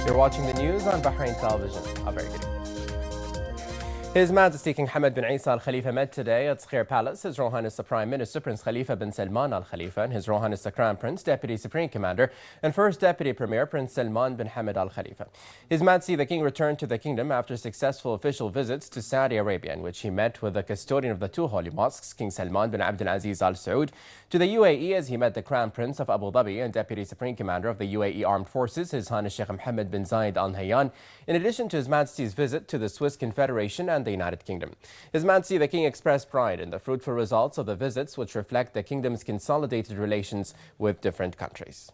You're watching the news on Bahrain television. A very good evening. His Majesty King Hamad bin Isa Al Khalifa met today at Skir Palace His Royal Highness the Prime Minister Prince Khalifa bin Salman Al Khalifa and His Royal Highness the Crown Prince, Deputy Supreme Commander and First Deputy Premier Prince Salman bin Hamad Al Khalifa. His Majesty the King returned to the kingdom after successful official visits to Saudi Arabia, in which he met with the custodian of the two holy mosques, King Salman bin Abdul Aziz Al Saud, to the UAE as he met the Crown Prince of Abu Dhabi and Deputy Supreme Commander of the UAE Armed Forces, His Highness Sheikh Mohammed bin Zayed Al Nahyan, in addition to His Majesty's visit to the Swiss Confederation and the United Kingdom. His Majesty the King expressed pride in the fruitful results of the visits, which reflect the kingdom's consolidated relations with different countries.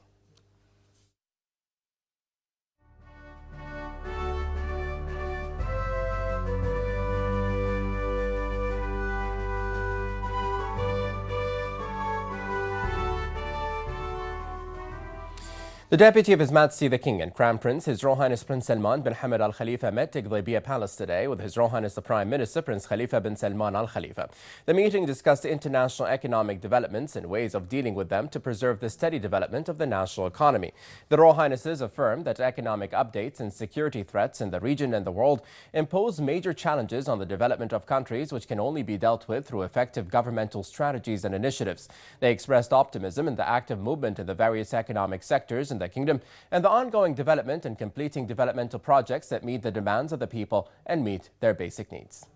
The Deputy of His Majesty the King and Crown Prince, His Royal Highness Prince Salman bin Hamad Al Khalifa, met at Ghlabia Palace today with His Royal Highness the Prime Minister Prince Khalifa bin Salman Al Khalifa. The meeting discussed international economic developments and ways of dealing with them to preserve the steady development of the national economy. The Royal Highnesses affirmed that economic updates and security threats in the region and the world impose major challenges on the development of countries, which can only be dealt with through effective governmental strategies and initiatives. They expressed optimism in the active movement in the various economic sectors in the kingdom and the ongoing development and completing developmental projects that meet the demands of the people and meet their basic needs.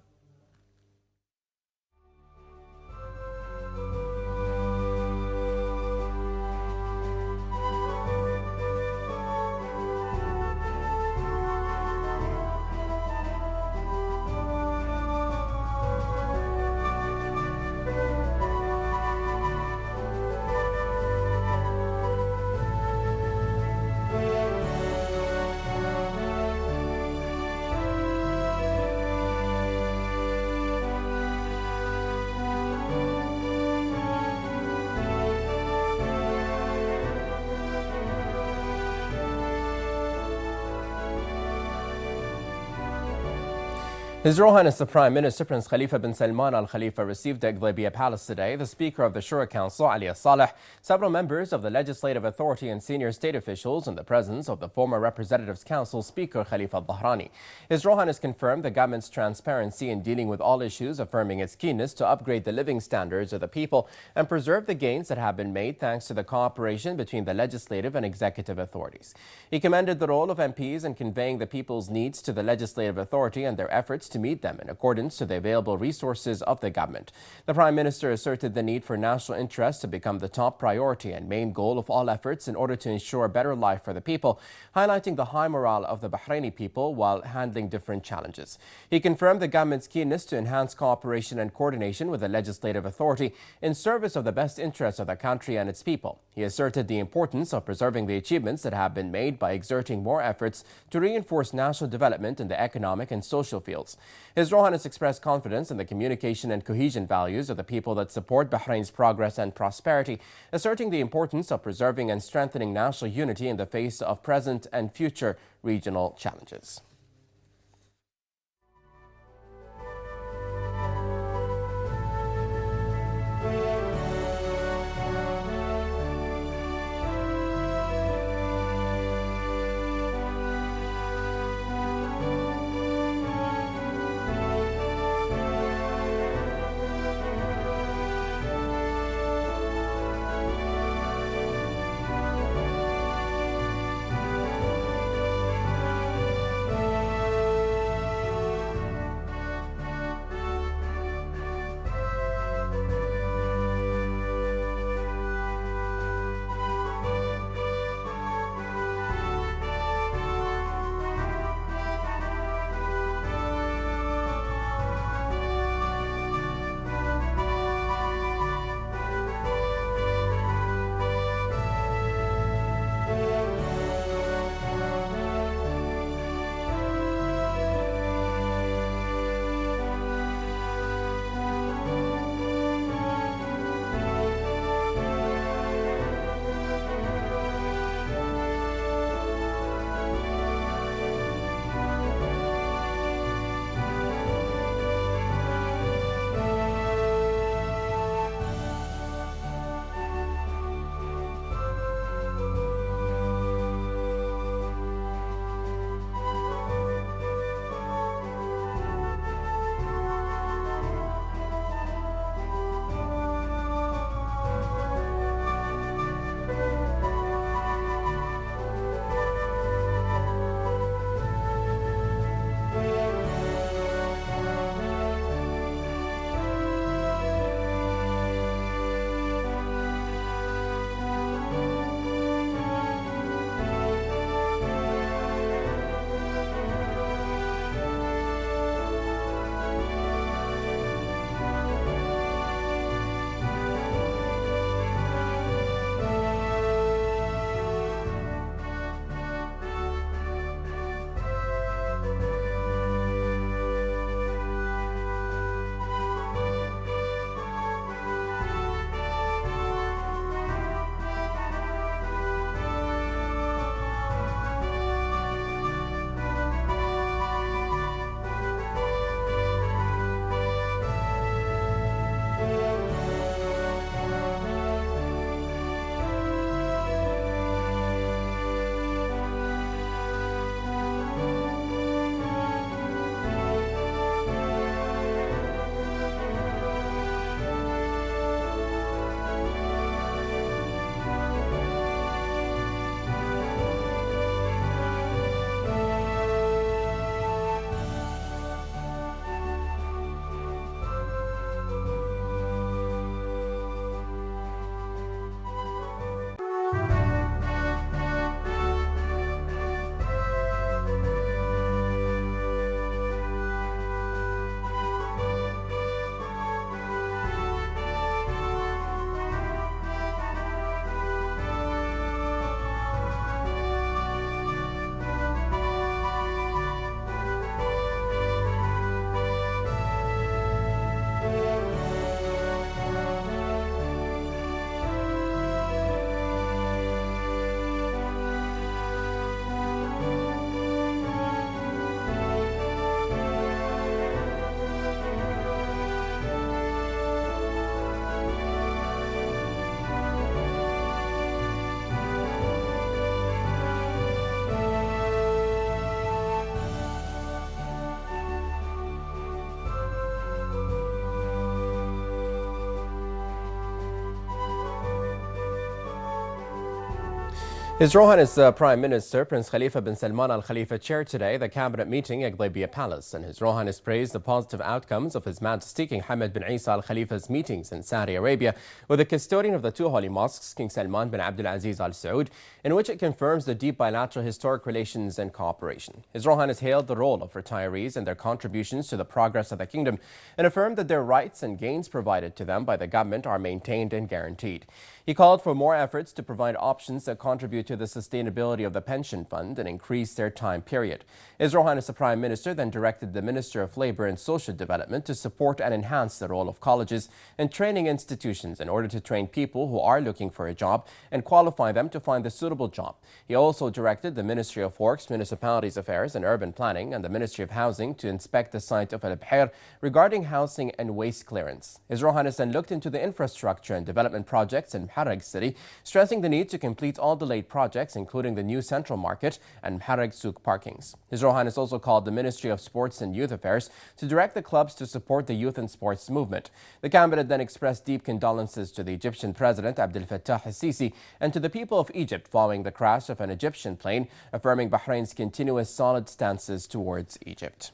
His Royal Highness the Prime Minister Prince Khalifa bin Salman Al Khalifa received at Ghlabia Palace today the Speaker of the Shura Council, Ali Saleh, several members of the Legislative Authority and senior state officials in the presence of the former Representatives Council Speaker Khalifa Al-Bahrani. His Royal Highness confirmed the government's transparency in dealing with all issues, affirming its keenness to upgrade the living standards of the people and preserve the gains that have been made thanks to the cooperation between the legislative and executive authorities. He commended the role of MPs in conveying the people's needs to the legislative authority and their efforts to meet them in accordance to the available resources of the government. The Prime Minister asserted the need for national interest to become the top priority and main goal of all efforts in order to ensure a better life for the people, highlighting the high morale of the Bahraini people while handling different challenges. He confirmed the government's keenness to enhance cooperation and coordination with the legislative authority in service of the best interests of the country and its people. He asserted the importance of preserving the achievements that have been made by exerting more efforts to reinforce national development in the economic and social fields. His Royal Highness expressed confidence in the communication and cohesion values of the people that support Bahrain's progress and prosperity, asserting the importance of preserving and strengthening national unity in the face of present and future regional challenges. His Royal Highness Prime Minister Prince Khalifa bin Salman Al Khalifa chaired today the cabinet meeting at Bulletins Palace, and His Royal Highness praised the positive outcomes of His Majesty King Hamad bin Isa Al Khalifa's meetings in Saudi Arabia with the custodian of the two holy mosques, King Salman bin Abdul Aziz Al Saud, in which it confirms the deep bilateral historic relations and cooperation. His Royal Highness hailed the role of retirees and their contributions to the progress of the kingdom and affirmed that their rights and gains provided to them by the government are maintained and guaranteed. He called for more efforts to provide options that contribute to the sustainability of the pension fund and increase their time period. His Royal Highness the Prime Minister then directed the Minister of Labour and Social Development to support and enhance the role of colleges and training institutions in order to train people who are looking for a job and qualify them to find a suitable job. He also directed the Ministry of Works, Municipalities Affairs and Urban Planning and the Ministry of Housing to inspect the site of Al Bahrain regarding housing and waste clearance. His Royal Highness then looked into the infrastructure and development projects in Bahrain City, stressing the need to complete all delayed projects, including the new Central Market and Bahrain Souk parkings. His Royal Highness also called the Ministry of Sports and Youth Affairs to direct the clubs to support the youth and sports movement. The cabinet then expressed deep condolences to the Egyptian President Abdel Fattah al-Sisi and to the people of Egypt following the crash of an Egyptian plane, affirming Bahrain's continuous solid stances towards Egypt.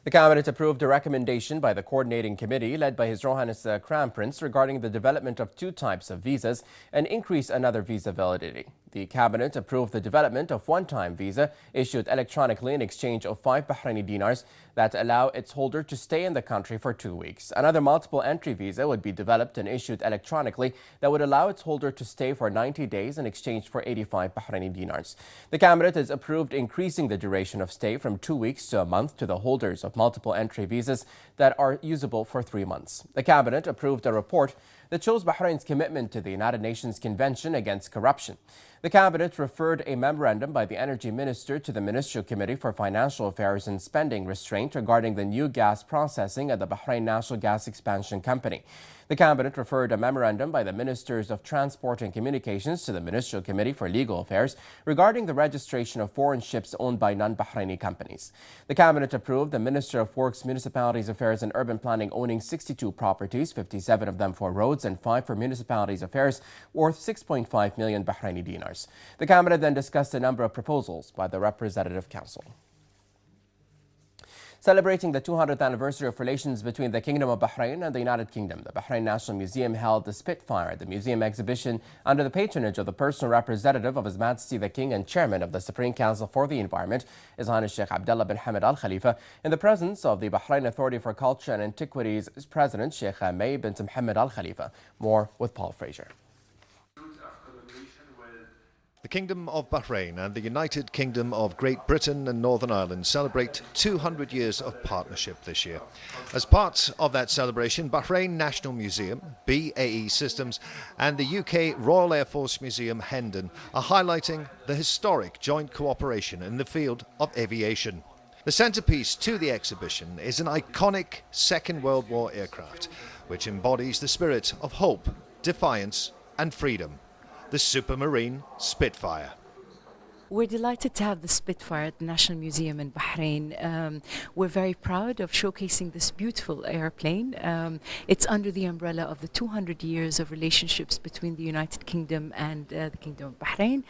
The Cabinet approved a recommendation by the Coordinating Committee led by His Royal Highness Crown Prince regarding the development of two types of visas and increase another visa validity. The Cabinet approved the development of one-time visa issued electronically in exchange of 5 Bahraini dinars that allow its holder to stay in the country for 2 weeks. Another multiple entry visa would be developed and issued electronically that would allow its holder to stay for 90 days in exchange for 85 Bahraini dinars. The Cabinet has approved increasing the duration of stay from 2 weeks to a month to the holders of multiple entry visas that are usable for 3 months. The Cabinet approved a report that shows Bahrain's commitment to the United Nations Convention Against Corruption. The Cabinet referred a memorandum by the Energy Minister to the Ministerial Committee for Financial Affairs and Spending Restraint regarding the new gas processing at the Bahrain National Gas Expansion Company. The Cabinet referred a memorandum by the Ministers of Transport and Communications to the Ministerial Committee for Legal Affairs regarding the registration of foreign ships owned by non-Bahraini companies. The Cabinet approved the Minister of Works, Municipalities Affairs and Urban Planning owning 62 properties, 57 of them for roads and 5 for municipalities affairs, worth 6.5 million Bahraini dinars. The Cabinet then discussed a number of proposals by the Representative Council. Celebrating the 200th anniversary of relations between the Kingdom of Bahrain and the United Kingdom, the Bahrain National Museum held the Spitfire, the museum exhibition under the patronage of the personal representative of His Majesty the King and Chairman of the Supreme Council for the Environment, His Highness Sheikh Abdullah bin Hamad Al Khalifa, in the presence of the Bahrain Authority for Culture and Antiquities President Sheikh May bint Mohammed Al Khalifa. More with Paul Fraser. The Kingdom of Bahrain and the United Kingdom of Great Britain and Northern Ireland celebrate 200 years of partnership this year. As part of that celebration, Bahrain National Museum, BAE Systems and the UK Royal Air Force Museum Hendon are highlighting the historic joint cooperation in the field of aviation. The centrepiece to the exhibition is an iconic Second World War aircraft, which embodies the spirit of hope, defiance and freedom. The Supermarine Spitfire. We're delighted to have the Spitfire at the National Museum in Bahrain. We're very proud of showcasing this beautiful airplane. It's under the umbrella of the 200 years of relationships between the United Kingdom and the Kingdom of Bahrain.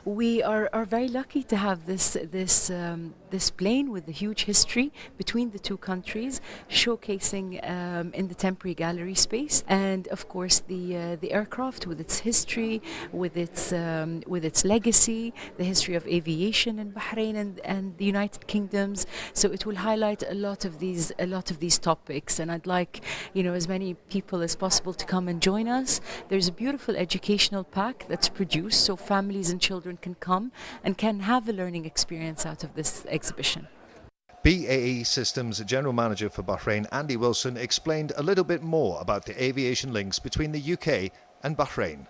We are very lucky to have this plane with a huge history between the two countries, showcasing in the temporary gallery space, and of course the aircraft with its history, with its legacy, the history of aviation in Bahrain and the United Kingdoms. So it will highlight a lot of these topics, and I'd like as many people as possible to come and join us. There's a beautiful educational pack that's produced so families and children can come and can have a learning experience out of this exhibition. BAE Systems General Manager for Bahrain, Andy Wilson, explained a little bit more about the aviation links between the UK and Bahrain.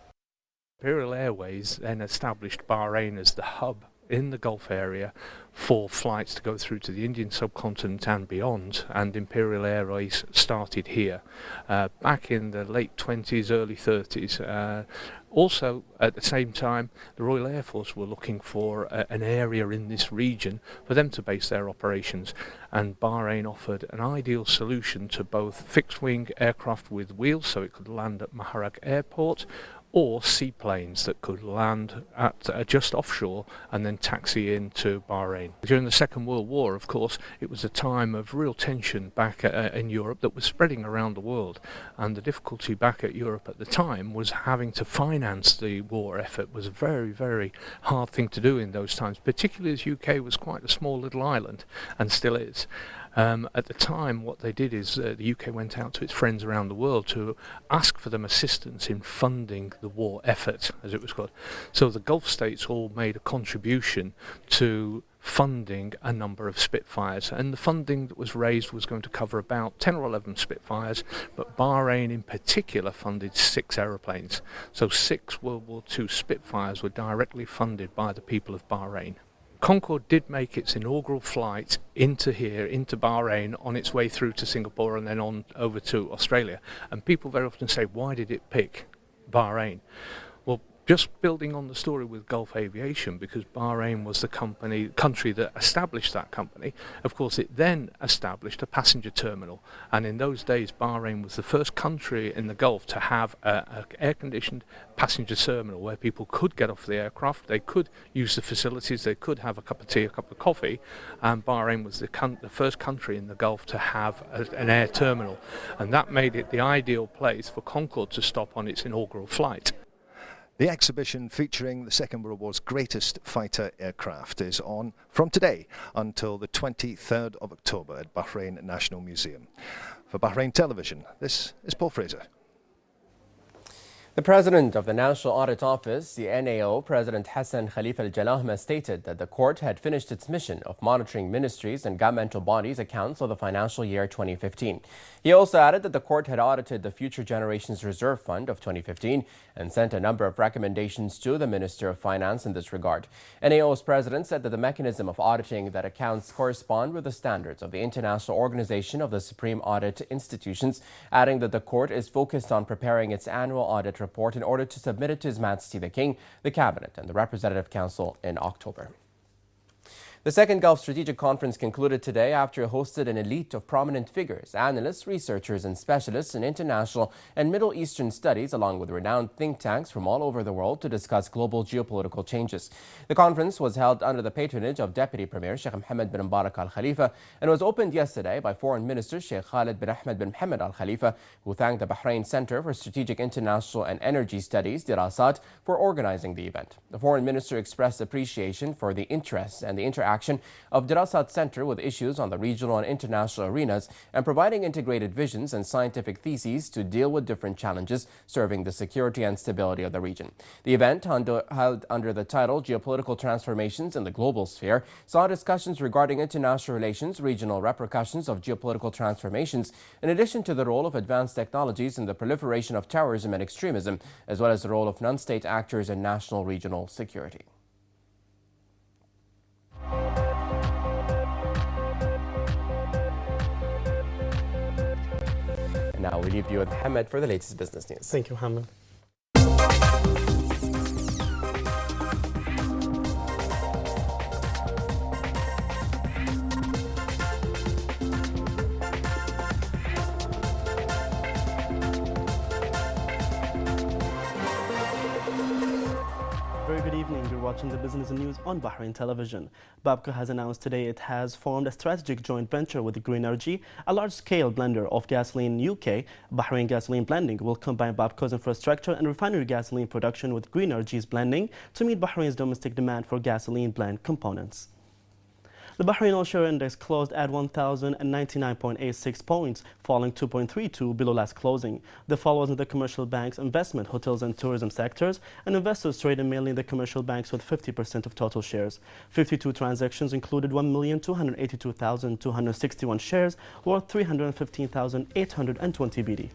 Imperial Airways then established Bahrain as the hub in the Gulf area for flights to go through to the Indian subcontinent and beyond, and Imperial Airways started here back in the late 20s, early 30s. Also, at the same time, the Royal Air Force were looking for an area in this region for them to base their operations, and Bahrain offered an ideal solution to both fixed-wing aircraft with wheels, so it could land at Maharak Airport, or seaplanes that could land at just offshore and then taxi into Bahrain. During the Second World War, of course, it was a time of real tension back in Europe that was spreading around the world, and the difficulty back at Europe at the time was having to finance the war effort. Was a very, very hard thing to do in those times, particularly as UK was quite a small little island, and still is. At the time, what they did is the UK went out to its friends around the world to ask for them assistance in funding the war effort, as it was called. So the Gulf states all made a contribution to funding a number of Spitfires, and the funding that was raised was going to cover about 10 or 11 Spitfires, but Bahrain in particular funded 6 aeroplanes. So 6 World War II Spitfires were directly funded by the people of Bahrain. Concorde did make its inaugural flight into Bahrain, on its way through to Singapore and then on over to Australia. And people very often say, why did it pick Bahrain? Well, just building on the story with Gulf Aviation, because Bahrain was the country that established that company. Of course, it then established a passenger terminal, and in those days Bahrain was the first country in the Gulf to have an air-conditioned passenger terminal where people could get off the aircraft, they could use the facilities, they could have a cup of tea, a cup of coffee, and Bahrain was the first country in the Gulf to have an air terminal, and that made it the ideal place for Concorde to stop on its inaugural flight. The exhibition featuring the Second World War's greatest fighter aircraft is on from today until the 23rd of October at Bahrain National Museum. For Bahrain Television, this is Paul Fraser. The president of the National Audit Office, the NAO, President Hassan Khalifa Al-Jalahma, stated that the court had finished its mission of monitoring ministries and governmental bodies' accounts of the financial year 2015. He also added that the court had audited the Future Generations Reserve Fund of 2015 and sent a number of recommendations to the Minister of Finance in this regard. NAO's president said that the mechanism of auditing that accounts correspond with the standards of the International Organization of the Supreme Audit Institutions, adding that the court is focused on preparing its annual audit report in order to submit it to His Majesty the King, the Cabinet and the Representative Council in October. The second Gulf Strategic Conference concluded today after it hosted an elite of prominent figures, analysts, researchers and specialists in international and Middle Eastern studies, along with renowned think tanks from all over the world to discuss global geopolitical changes. The conference was held under the patronage of Deputy Premier Sheikh Mohammed bin Mubarak Al Khalifa and was opened yesterday by Foreign Minister Sheikh Khalid bin Ahmed bin Mohammed Al Khalifa, who thanked the Bahrain Center for Strategic International and Energy Studies, Dirasat, for organizing the event. The Foreign Minister expressed appreciation for the interests and the interaction of Dirasat Center with issues on the regional and international arenas and providing integrated visions and scientific theses to deal with different challenges serving the security and stability of the region. The event, held under the title Geopolitical Transformations in the Global Sphere, saw discussions regarding international relations, regional repercussions of geopolitical transformations, in addition to the role of advanced technologies in the proliferation of terrorism and extremism, as well as the role of non-state actors in national regional security. Now we leave you with Mohammed for the latest business news. Thank you, Mohammed. Very good evening. You're watching the business news on Bahrain Television. Babco has announced today it has formed a strategic joint venture with Green Energy, a large-scale blender of gasoline in UK. Bahrain Gasoline Blending will combine Babco's infrastructure and refinery gasoline production with Green Energy's blending to meet Bahrain's domestic demand for gasoline blend components. The Bahrain Oil Share Index closed at 1,099.86 points, falling 2.32 below last closing. The fall was in the commercial banks, investment, hotels and tourism sectors, and investors traded mainly in the commercial banks with 50% of total shares. 52 transactions included 1,282,261 shares, worth 315,820 BD.